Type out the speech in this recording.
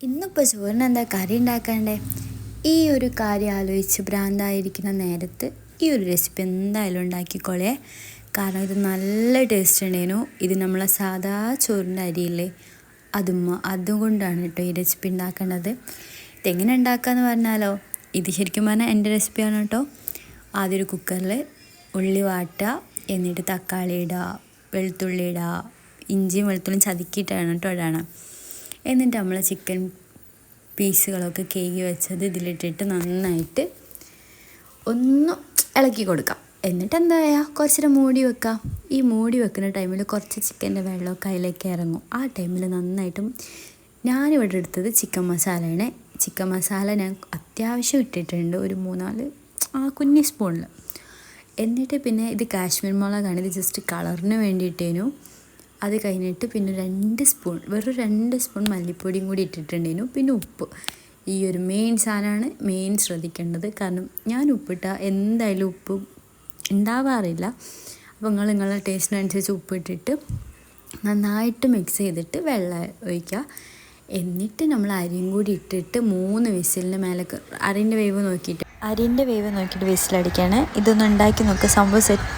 ഇന്നിപ്പോൾ ചോറിന് എന്താ കറി ഉണ്ടാക്കണ്ടേ? ഈ ഒരു കാര്യം ആലോചിച്ച് ഭ്രാന്തായിരിക്കുന്ന നേരത്ത് ഈ ഒരു റെസിപ്പി എന്തായാലും ഉണ്ടാക്കിക്കോളേ. കാരണം ഇത് നല്ല ടേസ്റ്റ് ഉണ്ടായിരുന്നു. ഇത് നമ്മളെ സാധാ ചോറിൻ്റെ അരിയില്ലേ, അതുകൊണ്ടാണ് കേട്ടോ ഈ റെസിപ്പി ഉണ്ടാക്കേണ്ടത്. ഇതെങ്ങനെ ഉണ്ടാക്കാമെന്ന് പറഞ്ഞാലോ, ഇത് ശരിക്കും പറഞ്ഞാൽ എൻ്റെ റെസിപ്പിയാണ് കേട്ടോ. ആദ്യം ഒരു കുക്കറിൽ ഉള്ളി വാട്ടുക, എന്നിട്ട് തക്കാളി ഇടുക, വെളുത്തുള്ളി ഇടുക, ഇഞ്ചിയും വെളുത്തുള്ളിയും ചതുക്കിയിട്ടാണ് കേട്ടോ ഇടണം. എന്നിട്ട് നമ്മൾ ചിക്കൻ പീസുകളൊക്കെ കേകി വെച്ചത് ഇതിലിട്ടിട്ട് നന്നായിട്ട് ഒന്ന് ഇളക്കി കൊടുക്കാം. എന്നിട്ട് എന്താ ചെയ്യുക, കുറച്ചേരം മൂടി വെക്കാം. ഈ മൂടി വെക്കുന്ന ടൈമിൽ കുറച്ച് ചിക്കൻ്റെ വെള്ളമൊക്കെ അതിലേക്ക് ഇറങ്ങും. ആ ടൈമിൽ നന്നായിട്ടും ഞാനിവിടെ എടുത്തത് ചിക്കൻ മസാലയാണ്. ചിക്കൻ മസാല ഞാൻ അത്യാവശ്യം ഇട്ടിട്ടുണ്ട്, ഒരു 3-4 കുഞ്ഞി സ്പൂണിൽ. എന്നിട്ട് പിന്നെ ഇത് കാശ്മീർ മുളകാണ്, ഇത് ജസ്റ്റ് കളറിന് വേണ്ടിയിട്ടേനു. അത് കഴിഞ്ഞിട്ട് പിന്നെ വെറും 2 സ്പൂൺ മല്ലിപ്പൊടിയും കൂടി ഇട്ടിട്ടുണ്ടേനു. പിന്നെ ഉപ്പ്, ഈ ഒരു മെയിൻ സാധനമാണ് മെയിൻ ശ്രദ്ധിക്കേണ്ടത്. കാരണം ഞാൻ ഉപ്പിട്ടാൽ എന്തായാലും ഉപ്പ് ഉണ്ടാവാറില്ല. അപ്പോൾ നിങ്ങളുടെ ടേസ്റ്റിനനുസരിച്ച് ഉപ്പിട്ടിട്ട് നന്നായിട്ട് മിക്സ് ചെയ്തിട്ട് വെള്ളം ഒഴിക്കുക. എന്നിട്ട് നമ്മൾ അരിയും കൂടി ഇട്ടിട്ട് 3 വിസിലിന് മേലെ അരിൻ്റെ വേവ് നോക്കിയിട്ട് വിസിലടിക്കുകയാണ്. ഇതൊന്ന് ഉണ്ടാക്കി നോക്കുക, സംഭവം സെറ്റ്.